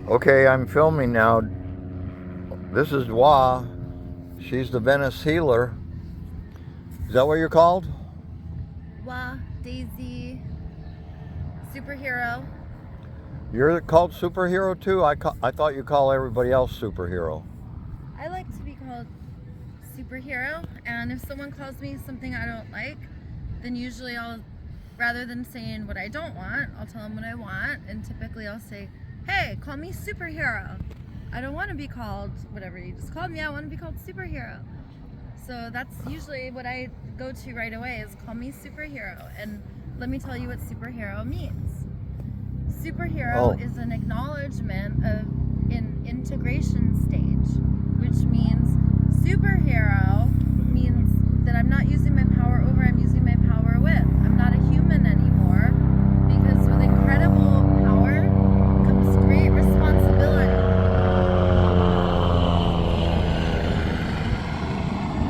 Okay, I'm filming now. This is Wa. She's the Venice Healer. Is that what you're called? Wa, Daisy, superhero. You're called superhero too? I thought you call everybody else superhero. I like to be called superhero, and if someone calls me something I don't like, then usually I'll, rather than saying what I don't want, I'll tell them what I want, and typically I'll say, hey, call me superhero. I don't want to be called whatever you just called me, I want to be called superhero. So that's usually what I go to right away is call me superhero. And let me tell you what superhero means. Superhero is an acknowledgement of an integration stage, which means superhero means that I'm not using my power over, I'm using my power with. I'm not a human anymore, because with incredible power comes great responsibility.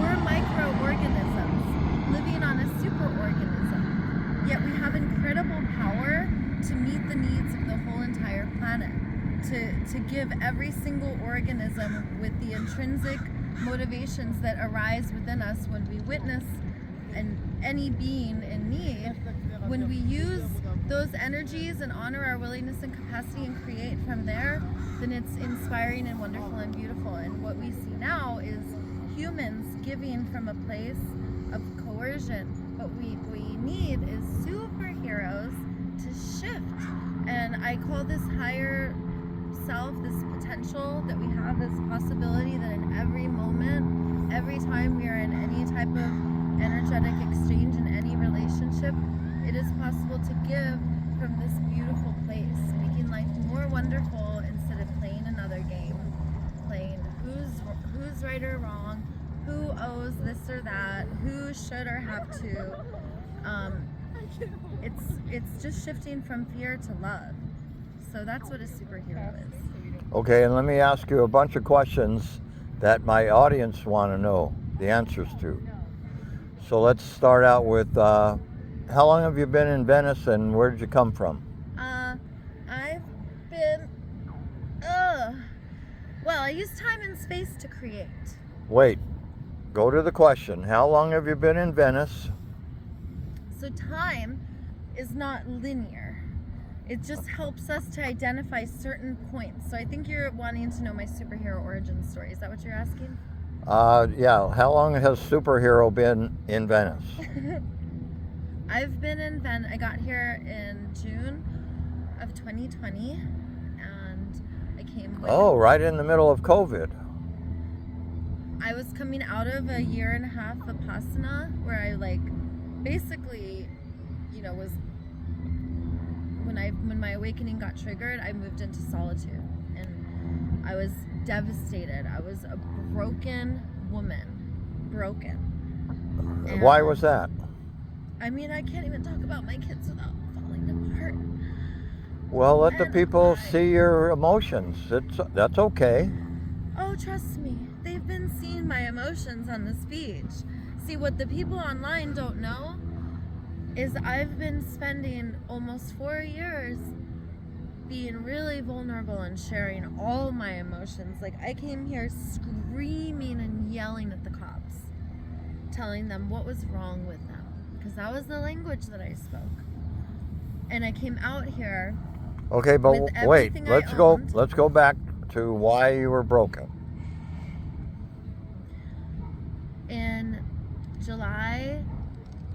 We're microorganisms living on a superorganism, yet we have incredible power to meet the needs of the whole entire planet, to give every single organism with the intrinsic motivations that arise within us when we witness any being in need. When we use those energies and honor our willingness and capacity and create from there, then it's inspiring and wonderful and beautiful. And what we see now is humans giving from a place of coercion. What we need is superheroes to shift. And I call this higher self, this potential that we have, this possibility that in every moment, every time we are in any type of energetic exchange in any relationship, it is possible to give from this beautiful place, making life more wonderful instead of playing another game, playing who's right or wrong, who owes this or that, who should or have to. It's just shifting from fear to love. So that's what a superhero is. Okay, and let me ask you a bunch of questions that my audience want to know the answers to. So let's start out with, how long have you been in Venice and where did you come from? I've been, well, I use time and space to create. Wait, go to the question. How long have you been in Venice? So time is not linear. It just helps us to identify certain points. So I think you're wanting to know my superhero origin story. Is that what you're asking? Yeah. How long has superhero been in Venice? I've been in Venice. I got here in June of 2020, and I came. Right in the middle of COVID. I was coming out of a year and a half Vipassana, where I basically, was when my awakening got triggered, I moved into solitude, and I was devastated. I was a broken woman, And why was that? I mean, I can't even talk about my kids without falling apart. Well, let the people see your emotions. That's okay. Oh, trust me, they've been seeing my emotions on this beach. See, what the people online don't know is I've been spending almost 4 years being really vulnerable and sharing all my emotions. Like, I came here screaming and yelling at the cops, telling them what was wrong with them, because that was the language that I spoke. And I came out here. Okay, but wait, let's go back to why you were broken. In July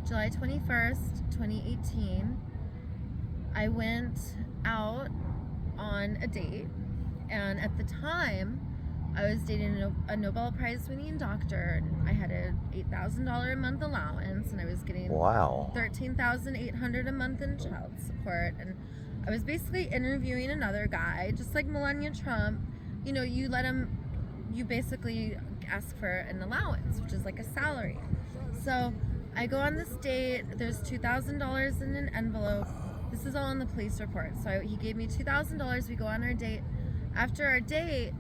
21st, 2018, I went out on a date, and at the time I was dating a Nobel Prize winning doctor. I had a $8,000 a month allowance, and I was getting $13,800 a month in child support, and I was basically interviewing another guy, just like Melania Trump. You basically ask for an allowance, which is like a salary. So I go on this date, there's $2,000 in an envelope. This is all in the police report. So he gave me $2,000, we go on our date. After our date,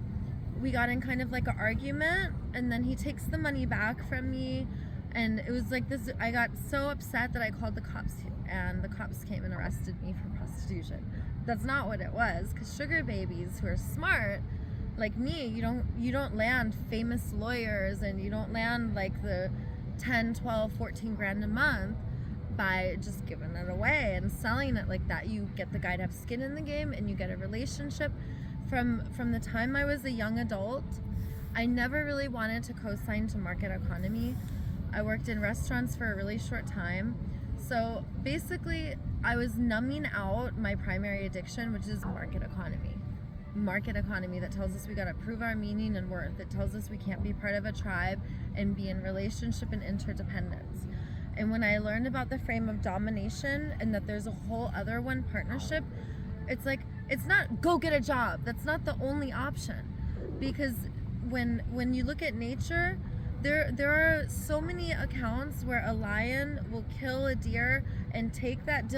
we got in kind of like an argument, and then he takes the money back from me, and it was like this. I got so upset that I called the cops, and the cops came and arrested me for prostitution. That's not what it was, because sugar babies who are smart, like me, you don't land famous lawyers, and you don't land like the 10, 12, 14 grand a month by just giving it away and selling it like that. You get the guy to have skin in the game, and you get a relationship. From the time I was a young adult, I never really wanted to co-sign to market economy. I worked in restaurants for a really short time. So basically, I was numbing out my primary addiction, which is market economy. Market economy that tells us we gotta prove our meaning and worth. It tells us we can't be part of a tribe and be in relationship and interdependence. And when I learned about the frame of domination and that there's a whole other one, partnership, it's like, it's not go get a job. That's not the only option. Because when you look at nature, there are so many accounts where a lion will kill a deer and take that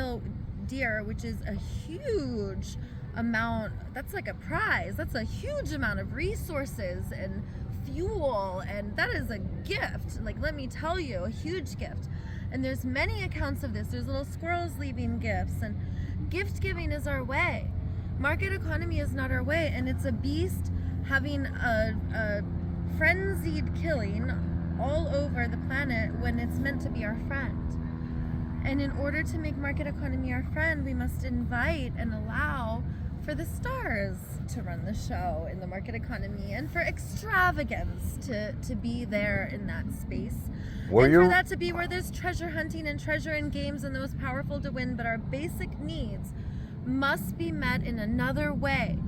deer, which is a huge amount, that's like a prize, that's a huge amount of resources and fuel, and that is a gift, like, let me tell you, a huge gift. And there's many accounts of this. There's little squirrels leaving gifts, and gift giving is our way. Market economy is not our way, and it's a beast having a frenzied killing all over the planet when it's meant to be our friend. And in order to make market economy our friend, we must invite and allow for the stars to run the show in the market economy, and for extravagance to be there in that space. For that to be where there's treasure hunting and treasure in games and those powerful to win, but our basic needs must be met in another way,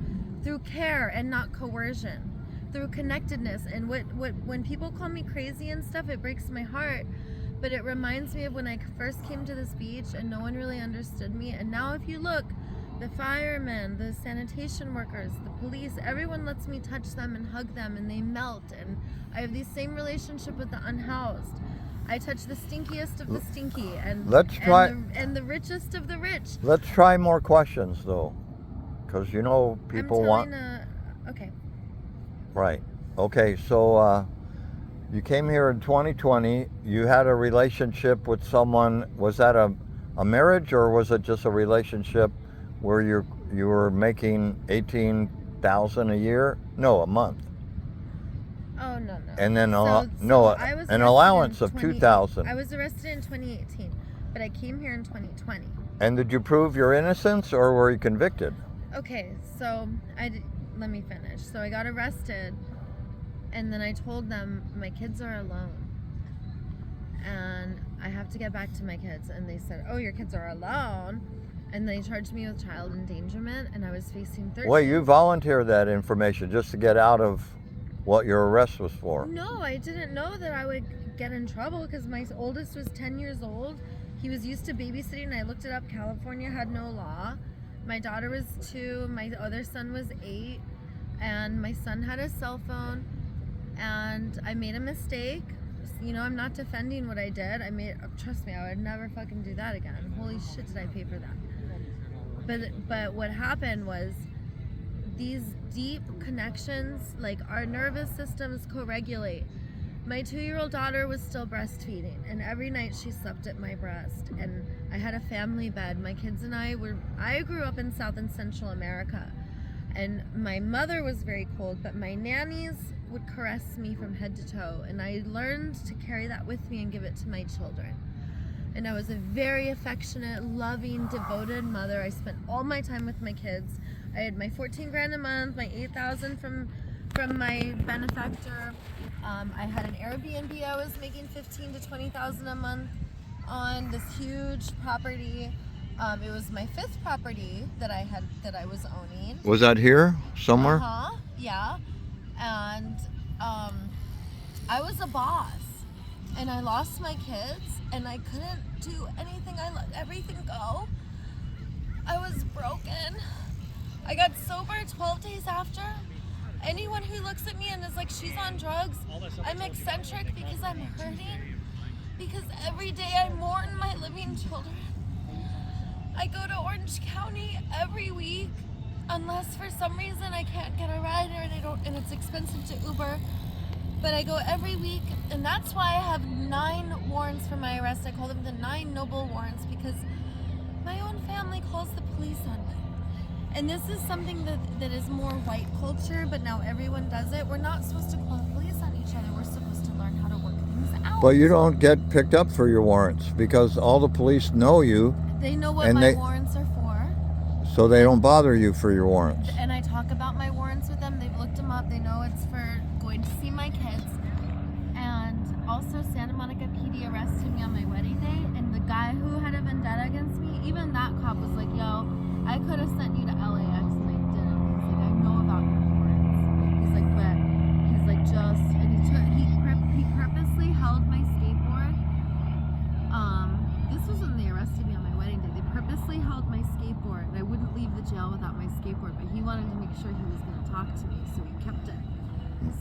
through care and not coercion, through connectedness. And when people call me crazy and stuff, it breaks my heart. But it reminds me of when I first came to this beach and no one really understood me. And now if you look, the firemen, the sanitation workers, the police, everyone lets me touch them and hug them, and they melt. And I have the same relationship with the unhoused. I touch the stinkiest of the stinky, and the richest of the rich. Let's try more questions, though, because people want. Okay. Right. Okay. So you came here in 2020. You had a relationship with someone. Was that a marriage, or was it just a relationship where you were making $18,000 a year? No, a month. Oh, no. And then an allowance of $2,000. I was arrested in 2018, but I came here in 2020. And did you prove your innocence, or were you convicted? Okay, so let me finish. So I got arrested, and then I told them my kids are alone, and I have to get back to my kids. And they said, "Oh, your kids are alone," and they charged me with child endangerment, and I was facing 13. Well, you volunteered that information just to get out of what your arrest was for. No, I didn't know that I would get in trouble, because my oldest was 10 years old. He was used to babysitting. I looked it up. California had no law. My daughter was 2. My other son was 8. And my son had a cell phone. And I made a mistake. I'm not defending what I did. Trust me, I would never fucking do that again. Holy shit, did I pay for that. But what happened was, these deep connections, like our nervous systems co-regulate. My 2-year-old daughter was still breastfeeding, and every night she slept at my breast, and I had a family bed. My kids and I grew up in South and Central America, and my mother was very cold, but my nannies would caress me from head to toe, and I learned to carry that with me and give it to my children. And I was a very affectionate, loving, devoted mother. I spent all my time with my kids. I had my 14 grand a month, my 8,000 from my benefactor. I had an Airbnb. I was making 15 to 20,000 a month on this huge property. It was my 5th property that I was owning. Was that here somewhere? Yeah. And I was a boss, and I lost my kids, and I couldn't do anything. I let everything go. I was broken. I got sober 12 days after. Anyone who looks at me and is like, she's on drugs, I'm eccentric, because I'm hurting. Because every day I mourn my living children. I go to Orange County every week, unless for some reason I can't get a ride, and it's expensive to Uber. But I go every week, and that's why I have 9 warrants for my arrest. I call them the 9 noble warrants, because my own family calls the police on me. And this is something that is more white culture, but now everyone does it. We're not supposed to call the police on each other. We're supposed to learn how to work things out. But you don't get picked up for your warrants because all the police know you. They know what and my warrants are for. So they don't bother you for your warrants. And I talk about my warrants with them. They've looked them up. They know it's for going to see my kids. And also Santa Monica PD arrested me on my wedding day. And the guy who had a vendetta against me, even that cop was like, yo, I could have sent you to LAX and I didn't. He's like, I know about your warrants. He's like, but he's like, just, and he purposely held my skateboard. This was when they arrested me on my wedding day. They purposely held my skateboard. I wouldn't leave the jail without my skateboard, but he wanted to make sure he was going to talk to me, so he kept it.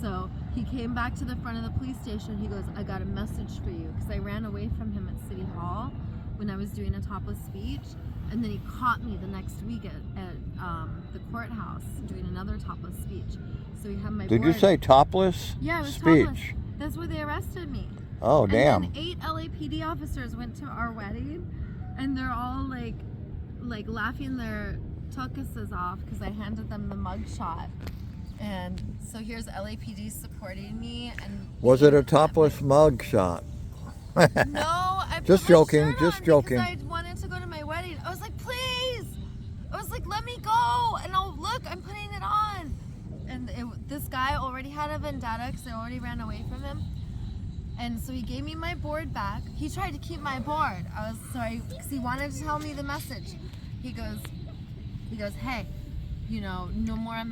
So he came back to the front of the police station. He goes, I got a message for you, because I ran away from him at City Hall when I was doing a topless speech. And then he caught me the next week at the courthouse doing another topless speech. So he had my Did board. you say topless Yeah, it was speech? topless. That's where they arrested me. Oh, damn. And then 8 LAPD officers went to our wedding, and they're all like laughing their tuckuses off because I handed them the mug shot. And so here's LAPD supporting me. And Was it a topless mug shot? No, I put Just my joking, shirt just on joking. because I wanted to go to my wedding. I was like, please. I was like, let me go. And oh, look, I'm putting it on. And this guy already had a vendetta because I already ran away from him. And so he gave me my board back. He tried to keep my board. I was sorry because he wanted to tell me the message. He goes, hey, you know, no more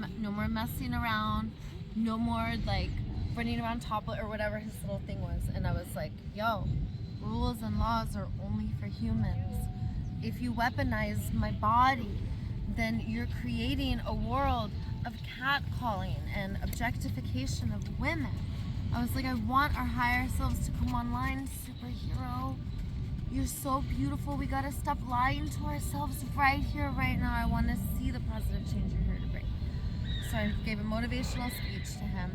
messing around, no more like running around topless or whatever his little thing was. And I was like, yo, rules and laws are only for humans. If you weaponize my body, then you're creating a world of catcalling and objectification of women. I was like, I want our higher selves to come online, superhero. You're so beautiful. We gotta stop lying to ourselves right here, right now. I want to see the positive change you're here to bring. So I gave a motivational speech to him.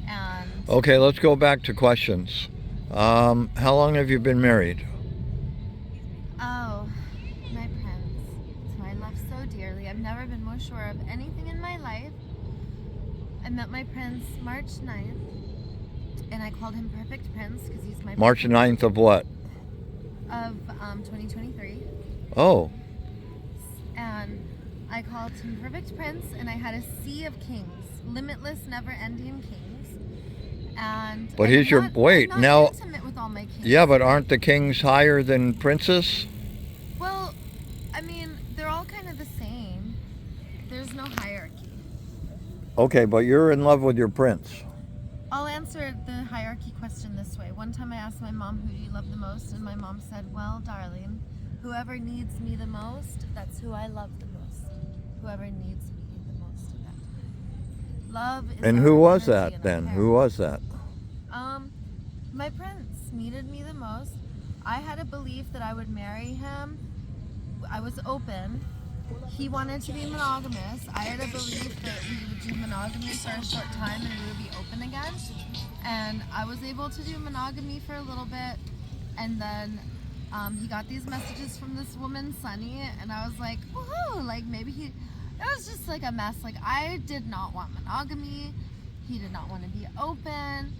And Okay, let's go back to questions. How long have you been married? oh, my prince, who I love so dearly. I've never been more sure of anything in my life. I met my prince March 9th, and I called him Perfect Prince because he's my March 9th of what? of 2023. Oh, And I called him Perfect Prince, and I had a sea of kings, limitless, never-ending kings. And but I'm he's your not- wait I'm not now. intimate with all my kings. Yeah, but aren't the kings higher than princes? Well, I mean, they're all kind of the same. There's no hierarchy. Okay, but you're in love with your prince. I'll answer the hierarchy question this way. One time I asked my mom, who do you love the most? And my mom said, well, darling, whoever needs me the most, that's who I love the most. Whoever needs me the most at that time. Love is And our who was energy that and then? our Who was that? My prince needed me the most. I had a belief that I would marry him. I was open. He wanted to be monogamous. I had a belief that we would do monogamy for a short time and we would be open again. And I was able to do monogamy for a little bit. And then he got these messages from this woman, Sunny, and I was like, woohoo, like maybe it was just like a mess. Like I did not want monogamy. He did not want to be open.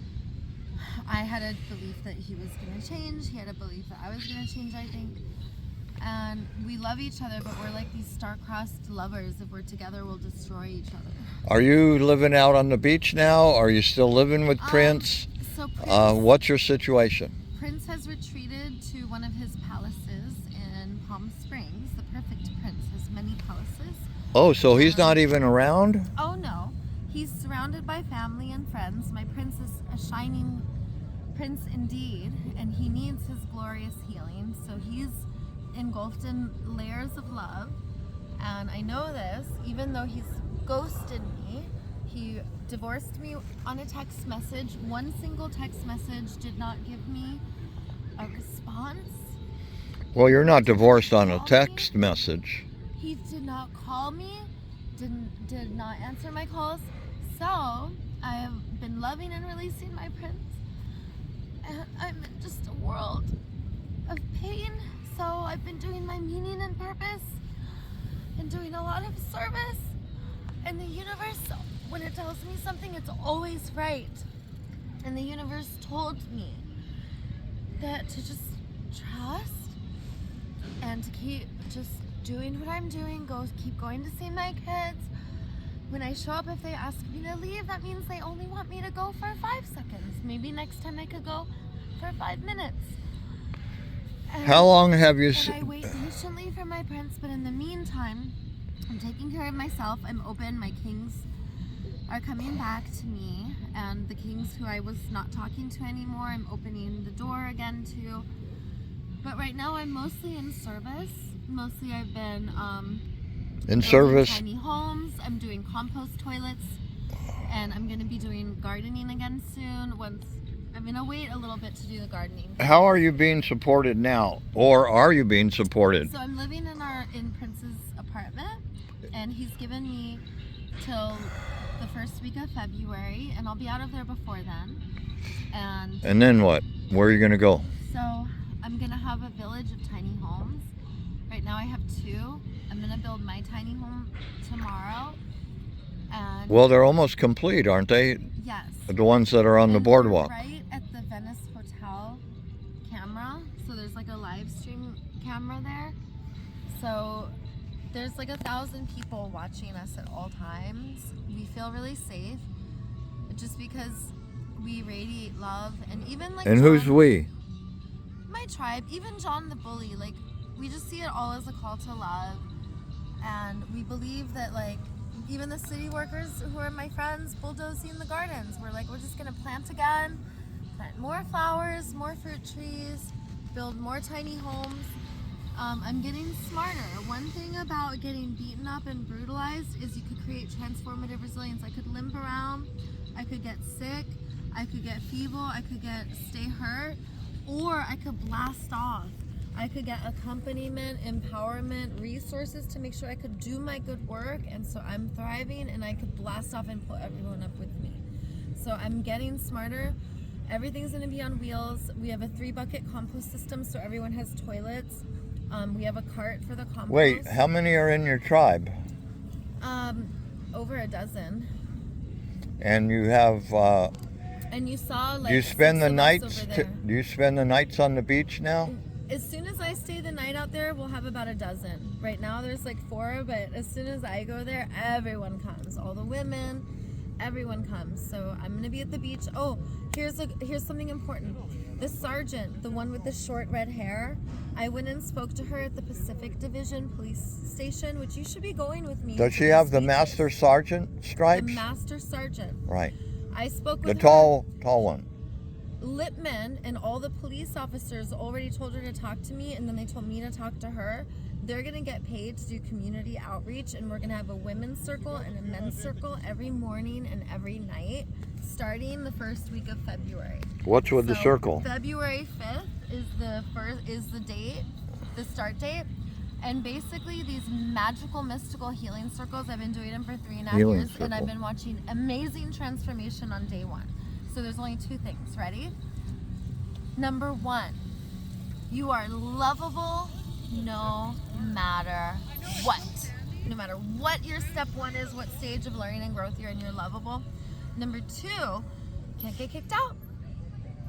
I had a belief that he was going to change. He had a belief that I was going to change, I think. And we love each other, but we're like these star-crossed lovers. If we're together, we'll destroy each other. Are you living out on the beach now? Are you still living with Prince? So Prince, What's your situation? Prince has retreated to one of his palaces in Palm Springs. The Perfect Prince has many palaces. Oh, so he's not even around? Oh no, he's surrounded by family and friends. My prince is a shining prince indeed, and he needs his glorious healing. So he's engulfed in layers of love, and I know this even though he's ghosted me. He divorced me on a text message. One single text message did not give me a response. Well, you're not divorced on a text message. He did not call me, did not answer my calls. So I have been loving and releasing my prince, and I'm in just a world of pain. So I've been doing my meaning and purpose, and doing a lot of service. And the universe, when it tells me something, it's always right. And the universe told me that to just trust and to keep just doing what I'm doing, keep going to see my kids. When I show up, if they ask me to leave, that means they only want me to go for 5 seconds. Maybe next time I could go for 5 minutes. And, How long have you... and I wait patiently for my prince, but in the meantime, I'm taking care of myself. I'm open. My kings are coming back to me, and the kings who I was not talking to anymore, I'm opening the door again to. But right now, I'm mostly in service. Mostly, I've been in service. Tiny homes. I'm doing compost toilets, and I'm going to be doing gardening again soon. I'm going to wait a little bit to do the gardening. How are you being supported now, or are you being supported? So I'm living in Prince's apartment, and he's given me till the first week of February, and I'll be out of there before then. And then what? Where are you going to go? So I'm going to have a village of tiny homes. Right now I have 2. I'm going to build my tiny home tomorrow. And Well, they're almost complete, aren't they? yes. The ones that are on the boardwalk. Right at the Venice Hotel camera. So there's like a live stream camera there. So there's like 1,000 people watching us at all times. We feel really safe just because we radiate love, and even like And who's we? My tribe, even John the bully, like we just see it all as a call to love. And we believe that like even the city workers who are my friends bulldozing the gardens, we're just gonna plant again, plant more flowers, more fruit trees, build more tiny homes. I'm getting smarter. One thing about getting beaten up and brutalized is you could create transformative resilience. I could limp around, I could get sick, I could get feeble, I could stay hurt, or I could blast off. I could get accompaniment, empowerment, resources to make sure I could do my good work, and so I'm thriving, and I could blast off and pull everyone up with me. So I'm getting smarter. Everything's gonna be on wheels. We have a 3-bucket compost system, so everyone has toilets. We have a cart for the compost. Wait, how many are in your tribe? Over a dozen. And you have... and you saw like... Do you spend the nights? Do you spend the nights on the beach now? As soon as I stay the night out there, we'll have about a dozen. Right now there's like 4, but as soon as I go there, everyone comes. All the women, everyone comes. So I'm gonna be at the beach. Oh, here's something important. The sergeant, the one with the short red hair, I went and spoke to her at the Pacific Division Police Station, which you should be going with me. Does she have the Master Sergeant stripes? The Master Sergeant. Right. I spoke with the her. tall one. Lippman and all the police officers already told her to talk to me, and then they told me to talk to her. They're gonna get paid to do community outreach, and we're gonna have a women's circle and a men's circle every morning and every night, starting the first week of February. What's with the circle? February 5th is the date, the start date. And basically these magical, mystical healing circles, I've been doing them for 3.5 years, and I've been watching amazing transformation on day 1. So there's only 2 things. Ready? Number 1, you are lovable no matter what. No matter what your step 1 is, what stage of learning and growth you're in, you're lovable. Number 2, can't get kicked out.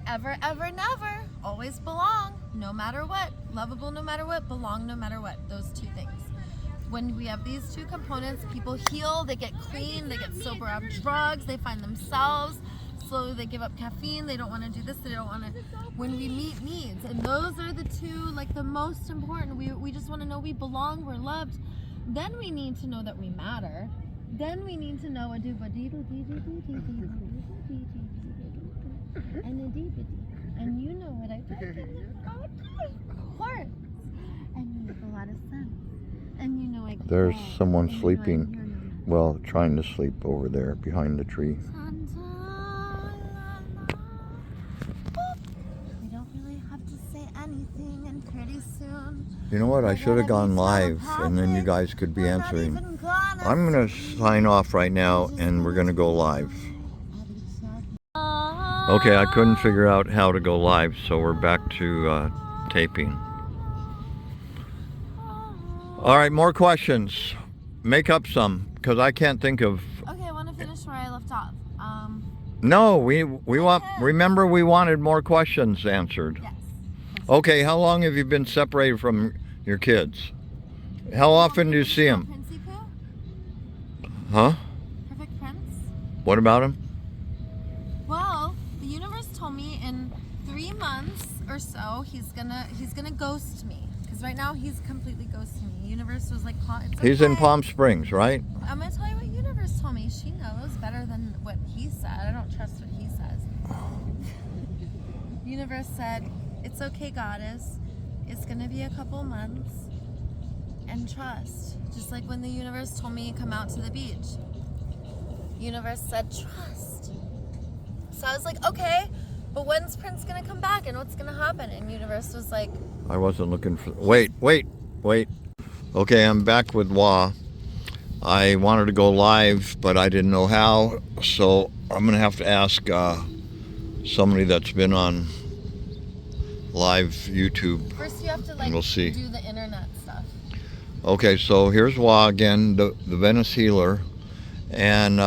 Ever, ever, never. Always belong, no matter what. Lovable no matter what, belong no matter what. Those 2 things. When we have these 2 components, people heal, they get clean, they get sober off drugs, they find themselves. Slowly they give up caffeine, they don't want to do this, they don't want to... When we meet needs, and those are the 2, like the most important. We just want to know we belong, we're loved. Then we need to know that we matter. Then we need to know a and a deepity. And you know what I think about, of course. And you make a lot of sense. And you know I can... There's someone sleeping, well, trying to sleep over there behind the tree. We don't really have to say anything, and pretty soon... You know what? I should have gone live, and then you guys could be answering. I'm going to sign off right now, and we're going to go live. Okay, I couldn't figure out how to go live, so we're back to taping. All right, more questions. Make up some, because I can't think of. Okay, I want to finish where I left off. No, we want. Remember, we wanted more questions answered. Yes. Okay, how long have you been separated from your kids? How often do you see them? Princey Poo? Huh? Perfect Prince? What about him? Well, the universe told me in 3 months or so he's gonna ghost me. Because right now he's completely ghosting me. The universe was like, it's He's in okay. Palm Springs, right? I'm gonna tell you what universe told me. She knows better than what he said. I don't trust what he says. Universe said, it's okay, goddess. It's gonna be a couple months. And trust. Just like when the universe told me to come out to the beach. Universe said, trust. So I was like, okay, but when's Prince gonna come back and what's gonna happen? And universe was like, I wasn't looking for. Wait. Okay, I'm back with Wah. I wanted to go live, but I didn't know how, so I'm gonna have to ask somebody that's been on live YouTube. first you have to like We'll see. do the internet stuff. Okay, so here's Wah again, the Venice Healer, and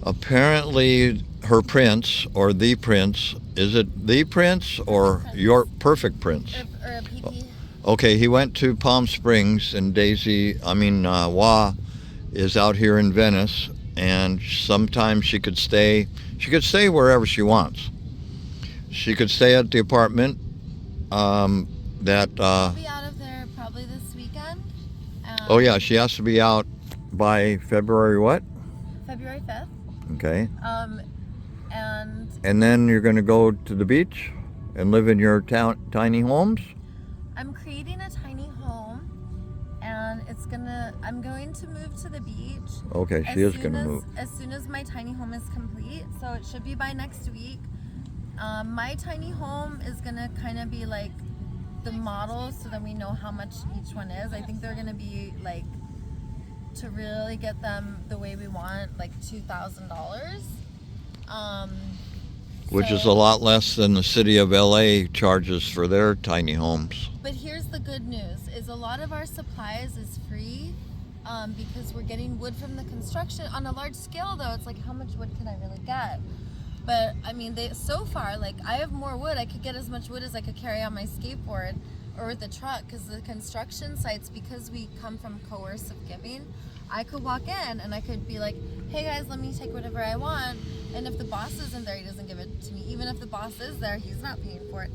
apparently her prince, or the prince, is it the prince or Prince. your perfect prince? Or a PP. Okay, he went to Palm Springs, and Wah is out here in Venice, and sometimes she could stay wherever she wants. She could stay at the apartment I'll be out of there probably this weekend. Oh yeah, she has to be out by February what? February 5th. Okay. And then you're going to go to the beach and live in your tiny homes? I'm creating a tiny home, and I'm going to move to the beach. Okay, she is going to move. As soon as my tiny home is complete, so it should be by next week. My tiny home is going to kind of be like the model, so that we know how much each one is. I think they're going to be like, to really get them the way we want, like $2,000. Which is a lot less than the city of LA charges for their tiny homes. But here's the good news, is a lot of our supplies is free, because we're getting wood from the construction. On a large scale though, it's like, how much wood can I really get? But I mean, so far, like, I have more wood. I could get as much wood as I could carry on my skateboard or with the truck, because the construction sites, because we come from coercive giving, I could walk in and I could be like, hey guys, let me take whatever I want. And if the boss isn't there, he doesn't give it to me. Even if the boss is there, he's not paying for it.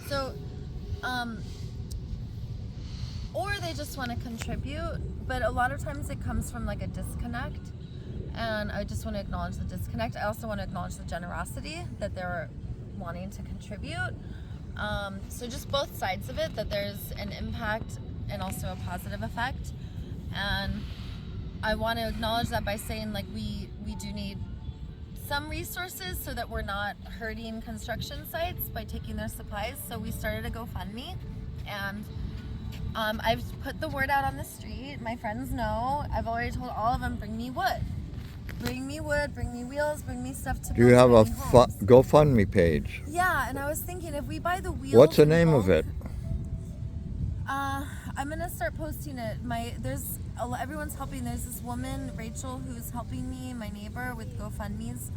So, or they just want to contribute, but a lot of times it comes from like a disconnect. And I just want to acknowledge the disconnect. I also want to acknowledge the generosity that they're wanting to contribute. So just both sides of it, that there's an impact and also a positive effect. And I want to acknowledge that by saying, like, we do need some resources so that we're not hurting construction sites by taking their supplies. So we started a GoFundMe, and I've put the word out on the street. My friends know. I've already told all of them, bring me wood. Bring me wood, bring me wheels, bring me stuff to build. Do you have a homes. GoFundMe page? Yeah, and I was thinking, if we buy the wheels. What's the name of it? I'm gonna start posting it. Everyone's helping. There's this woman, Rachel, who's helping me, my neighbor, with GoFundMe's.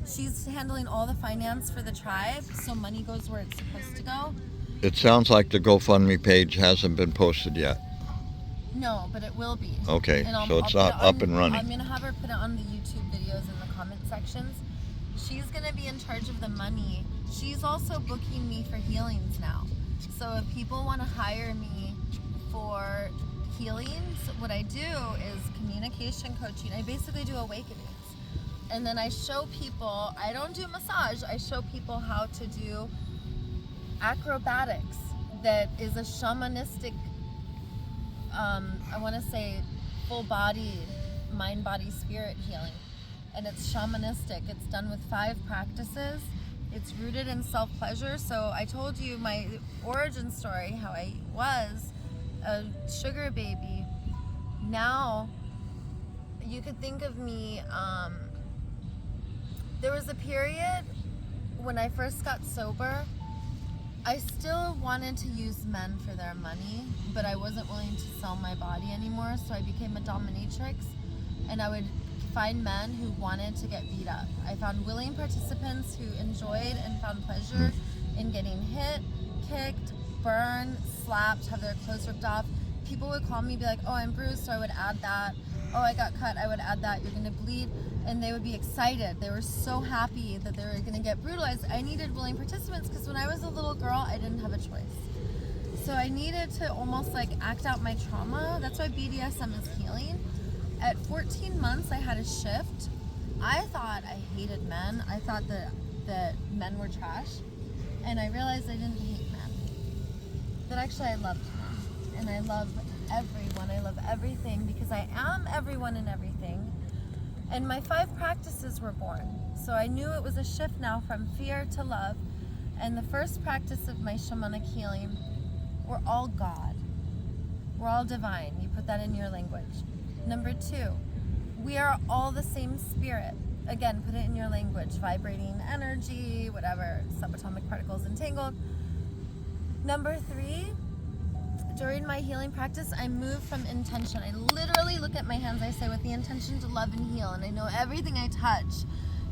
She's handling all the finance for the tribe, so money goes where it's supposed to go. It sounds like the GoFundMe page hasn't been posted yet. No, but it will be. Okay, And so it's not up and running. I'm gonna have her put it on the YouTube videos in the comment sections. She's gonna be in charge of the money. She's also booking me for healings now. So if people want to hire me for healings, what I do is communication coaching. I basically do awakenings. And then I show people, I don't do massage, I show people how to do acrobatics that is a shamanistic, I want to say full body, mind, body, spirit healing. And it's shamanistic. It's done with 5 practices. It's rooted in self-pleasure. So I told you my origin story, how I was a sugar baby. Now, you could think of me, there was a period when I first got sober. I still wanted to use men for their money, but I wasn't willing to sell my body anymore, so I became a dominatrix, and I would find men who wanted to get beat up. I found willing participants who enjoyed and found pleasure in getting hit, kicked, burned, slapped, have their clothes ripped off. People would call me and be like, oh, I'm bruised, so I would add that. Oh, I got cut, I would add that. You're gonna bleed. And they would be excited. They were so happy that they were gonna get brutalized. I needed willing participants because when I was a little girl, I didn't have a choice. So I needed to almost like act out my trauma. That's why BDSM is healing. At 14 months, I had a shift. I thought I hated men. I thought that men were trash. And I realized I didn't hate men. That actually I loved men. And I love everyone. I love everything because I am everyone and everything. And my 5 practices were born. So I knew it was a shift now from fear to love. And the first practice of my shamanic healing, we're all God. We're all divine. You put that in your language. Number 2, we are all the same spirit. Again, put it in your language. Vibrating energy, whatever, subatomic particles entangled. Number 3, during my healing practice, I move from intention. I literally look at my hands, I say, with the intention to love and heal. And I know everything I touch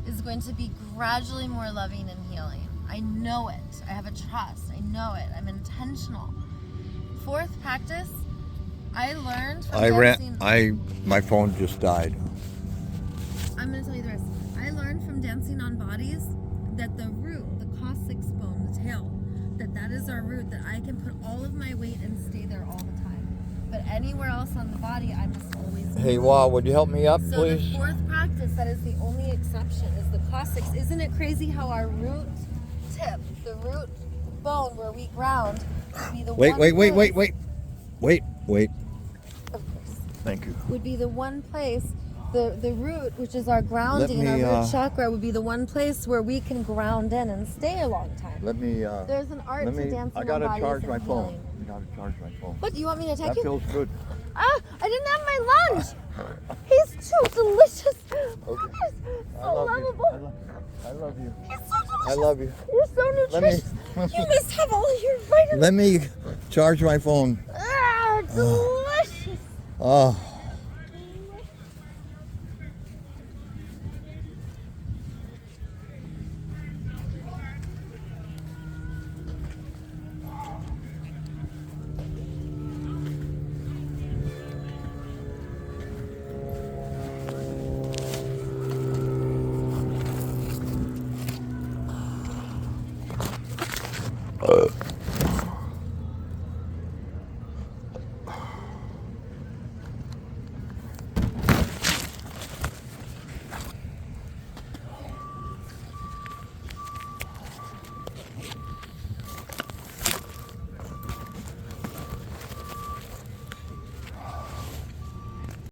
is going to be gradually more loving and healing. I know it. I have a trust. I know it. I'm intentional. 4th practice, I learned from dancing. My phone just died. I'm going to tell you the rest. I learned from dancing on bodies that the root, the coccyx bone, the tail, that is our root, that I can put all of my weight and stay there all the time. But anywhere else on the body, I must always move. Hey, Wa, would you help me up, so please? The 4th practice, that is the only exception, is the coccyx. Isn't it crazy how our root tip, the root bone where we ground, would be the Wait. Of course. Thank you. Would be the one place, the root, which is our grounding, our root chakra, would be the one place where we can ground in and stay a long time. There's an art to dancing I gotta on bodies charge and my phone. healing. I gotta charge my phone. What, do you want me to attack That you? feels good. Ah, I didn't have my lunch. He's too delicious. Okay. He's so lovable. I love you. He's so delicious. I love you. You're so nutritious. You must have all your vitamins. Let me charge my phone. Ah, delicious. Oh.